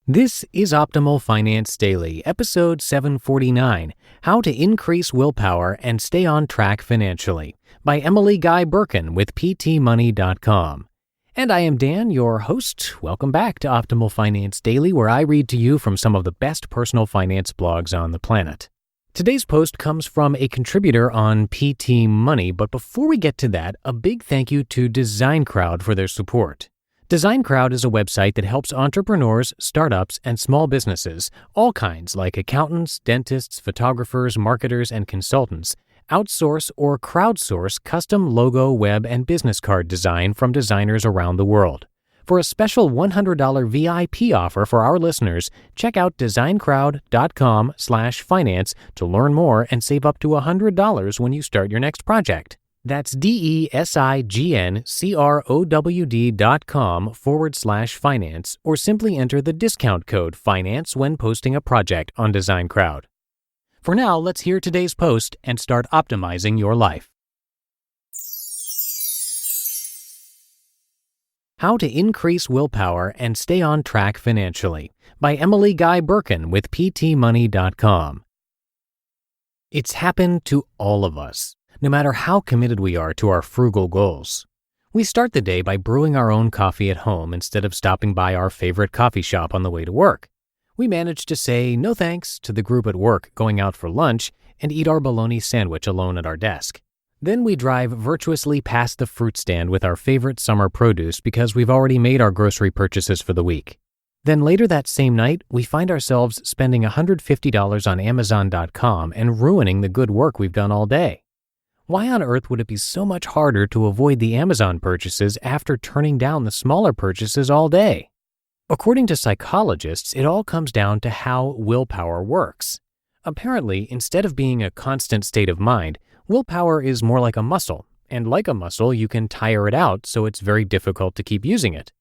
This is Optimal Finance Daily, episode 749, How to Increase Willpower and Stay on Track Financially, by Guy Birken with PTmoney.com. And I am Dan, your host. Welcome back to Optimal Finance Daily, where I read to you from some of the best personal finance blogs on the planet. Today's post comes from a contributor on PT Money, but before we get to that, a big thank you to DesignCrowd for their support. DesignCrowd is a website that helps entrepreneurs, startups, and small businesses, all kinds like accountants, dentists, photographers, marketers, and consultants, outsource or crowdsource custom logo, web, and business card design from designers around the world. For a special $100 VIP offer for our listeners, check out designcrowd.com/finance to learn more and save up to $100 when you start your next project. That's DESIGNCROWD.com/finance, or simply enter the discount code FINANCE when posting a project on DesignCrowd. For now, let's hear today's post and start optimizing your life. How to Increase Willpower and Stay on Track Financially, by Guy Birken with PTmoney.com. It's happened to all of us, no matter how committed we are to our frugal goals. We start the day by brewing our own coffee at home instead of stopping by our favorite coffee shop on the way to work. We manage to say no thanks to the group at work going out for lunch and eat our bologna sandwich alone at our desk. Then we drive virtuously past the fruit stand with our favorite summer produce because we've already made our grocery purchases for the week. Then later that same night, we find ourselves spending $150 on Amazon.com and ruining the good work we've done all day. Why on earth would it be so much harder to avoid the Amazon purchases after turning down the smaller purchases all day? According to psychologists, it all comes down to how willpower works. Apparently, instead of being a constant state of mind, willpower is more like a muscle, and like a muscle, you can tire it out, so it's very difficult to keep using it.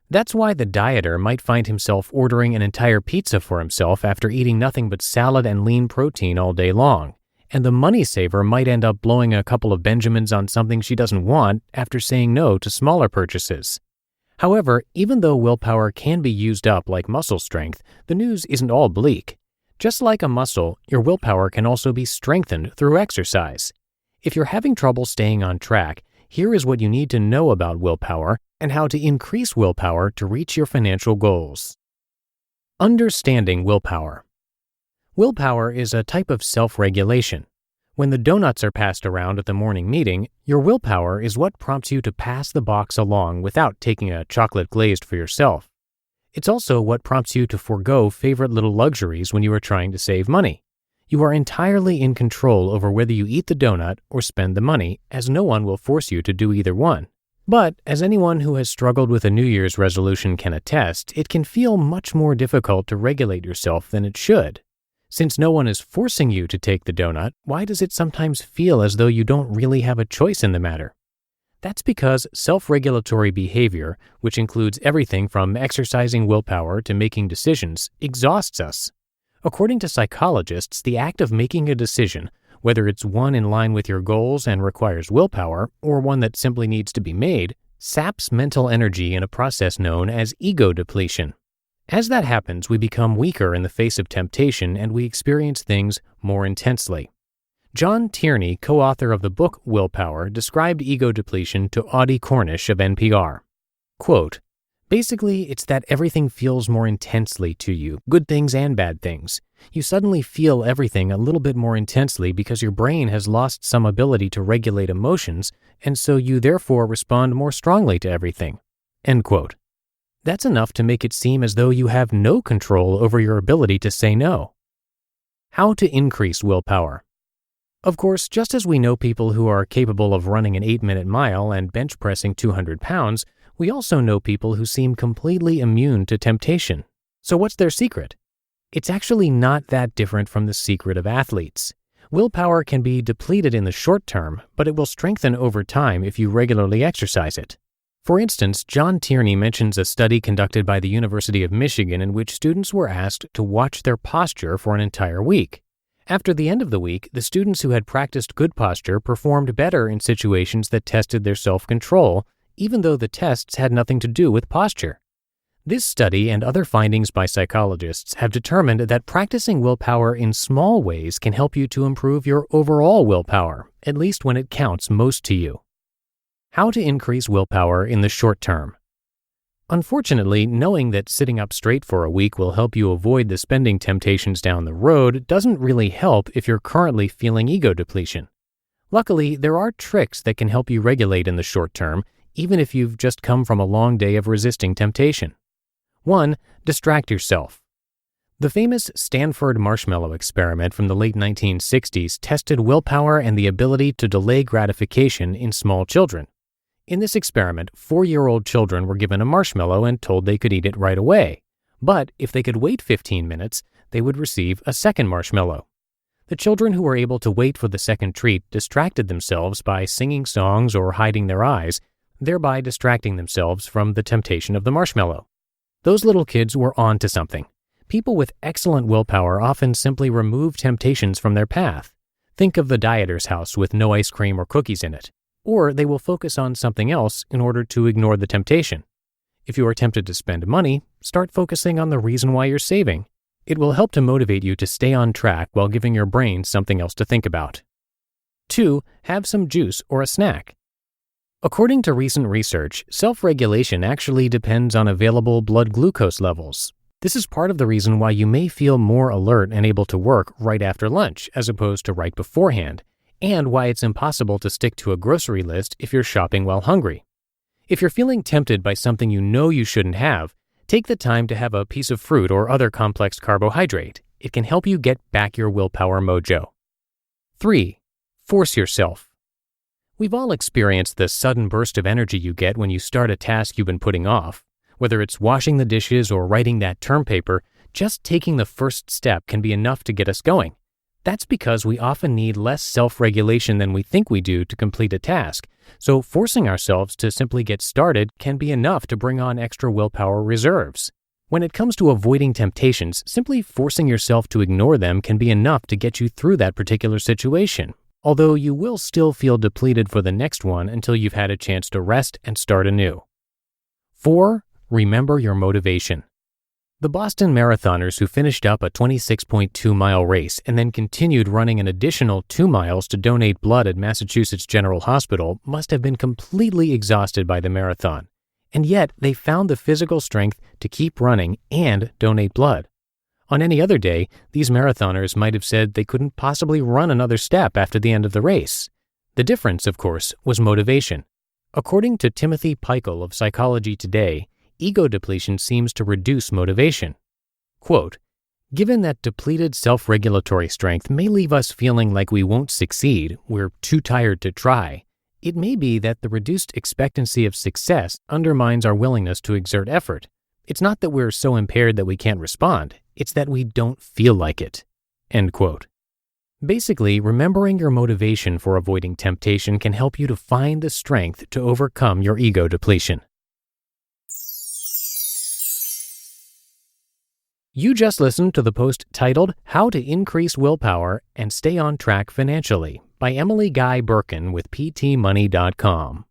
That's why the dieter might find himself ordering an entire pizza for himself after eating nothing but salad and lean protein all day long. And the money saver might end up blowing a couple of Benjamins on something she doesn't want after saying no to smaller purchases. However, even though willpower can be used up like muscle strength, the news isn't all bleak. Just like a muscle, your willpower can also be strengthened through exercise. If you're having trouble staying on track, here is what you need to know about willpower and how to increase willpower to reach your financial goals. Understanding willpower. Willpower is a type of self-regulation. When the donuts are passed around at the morning meeting, your willpower is what prompts you to pass the box along without taking a chocolate glazed for yourself. It's also what prompts you to forego favorite little luxuries when you are trying to save money. You are entirely in control over whether you eat the donut or spend the money, as no one will force you to do either one. But, as anyone who has struggled with a New Year's resolution can attest, it can feel much more difficult to regulate yourself than it should. Since no one is forcing you to take the donut, why does it sometimes feel as though you don't really have a choice in the matter? That's because self-regulatory behavior, which includes everything from exercising willpower to making decisions, exhausts us. According to psychologists, the act of making a decision, whether it's one in line with your goals and requires willpower, or one that simply needs to be made, saps mental energy in a process known as ego depletion. As that happens, we become weaker in the face of temptation and we experience things more intensely. John Tierney, co-author of the book Willpower, described ego depletion to Audie Cornish of NPR. Quote, "Basically, it's that everything feels more intensely to you, good things and bad things. You suddenly feel everything a little bit more intensely because your brain has lost some ability to regulate emotions, and so you therefore respond more strongly to everything." End quote. That's enough to make it seem as though you have no control over your ability to say no. How to increase willpower. Of course, just as we know people who are capable of running an 8-minute mile and bench pressing 200 pounds, we also know people who seem completely immune to temptation. So what's their secret? It's actually not that different from the secret of athletes. Willpower can be depleted in the short term, but it will strengthen over time if you regularly exercise it. For instance, John Tierney mentions a study conducted by the University of Michigan in which students were asked to watch their posture for an entire week. After the end of the week, the students who had practiced good posture performed better in situations that tested their self-control, even though the tests had nothing to do with posture. This study and other findings by psychologists have determined that practicing willpower in small ways can help you to improve your overall willpower, at least when it counts most to you. How to increase willpower in the short term. Unfortunately, knowing that sitting up straight for a week will help you avoid the spending temptations down the road doesn't really help if you're currently feeling ego depletion. Luckily, there are tricks that can help you regulate in the short term, even if you've just come from a long day of resisting temptation. 1. Distract yourself. The famous Stanford marshmallow experiment from the late 1960s tested willpower and the ability to delay gratification in small children. In this experiment, 4-year-old children were given a marshmallow and told they could eat it right away. But if they could wait 15 minutes, they would receive a second marshmallow. The children who were able to wait for the second treat distracted themselves by singing songs or hiding their eyes, thereby distracting themselves from the temptation of the marshmallow. Those little kids were on to something. People with excellent willpower often simply remove temptations from their path. Think of the dieter's house with no ice cream or cookies in it. Or they will focus on something else in order to ignore the temptation. If you are tempted to spend money, start focusing on the reason why you're saving. It will help to motivate you to stay on track while giving your brain something else to think about. 2. Have some juice or a snack. According to recent research, self-regulation actually depends on available blood glucose levels. This is part of the reason why you may feel more alert and able to work right after lunch as opposed to right beforehand, and why it's impossible to stick to a grocery list if you're shopping while hungry. If you're feeling tempted by something you know you shouldn't have, take the time to have a piece of fruit or other complex carbohydrate. It can help you get back your willpower mojo. 3. Force yourself. We've all experienced the sudden burst of energy you get when you start a task you've been putting off. Whether it's washing the dishes or writing that term paper, just taking the first step can be enough to get us going. That's because we often need less self-regulation than we think we do to complete a task, so forcing ourselves to simply get started can be enough to bring on extra willpower reserves. When it comes to avoiding temptations, simply forcing yourself to ignore them can be enough to get you through that particular situation, although you will still feel depleted for the next one until you've had a chance to rest and start anew. 4. Remember your motivation. The Boston marathoners who finished up a 26.2-mile race and then continued running an additional 2 miles to donate blood at Massachusetts General Hospital must have been completely exhausted by the marathon, and yet they found the physical strength to keep running and donate blood. On any other day, these marathoners might have said they couldn't possibly run another step after the end of the race. The difference, of course, was motivation. According to Timothy Peichel of Psychology Today, ego depletion seems to reduce motivation. Quote, "Given that depleted self-regulatory strength may leave us feeling like we won't succeed, we're too tired to try, it may be that the reduced expectancy of success undermines our willingness to exert effort. It's not that we're so impaired that we can't respond, it's that we don't feel like it." End quote. Basically, remembering your motivation for avoiding temptation can help you to find the strength to overcome your ego depletion. You just listened to the post titled How to Increase Willpower and Stay on Track Financially by Emily Guy Birken with PTMoney.com.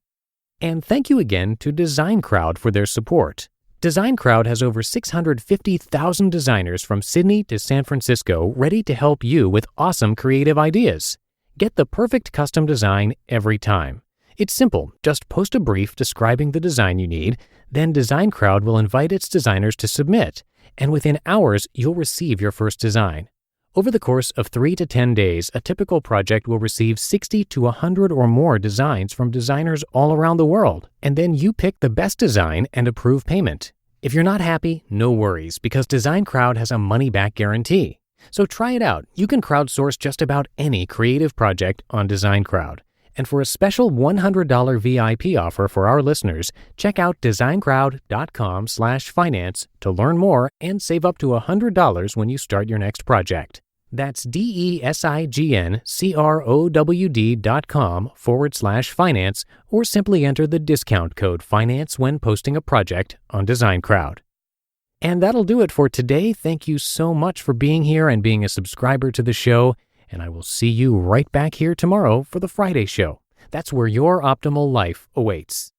And thank you again to Design Crowd for their support. Design Crowd has over 650,000 designers from Sydney to San Francisco ready to help you with awesome creative ideas. Get the perfect custom design every time. It's simple. Just post a brief describing the design you need, then Design Crowd will invite its designers to submit, and within hours, you'll receive your first design. Over the course of 3 to 10 days, a typical project will receive 60 to 100 or more designs from designers all around the world, and then you pick the best design and approve payment. If you're not happy, no worries, because Design Crowd has a money-back guarantee. So try it out. You can crowdsource just about any creative project on Design Crowd. And for a special $100 VIP offer for our listeners, check out designcrowd.com/finance to learn more and save up to $100 when you start your next project. That's DESIGNCROWD.com/finance, or simply enter the discount code FINANCE when posting a project on Design Crowd. And that'll do it for today. Thank you so much for being here and being a subscriber to the show. And I will see you right back here tomorrow for the Friday show. That's where your optimal life awaits.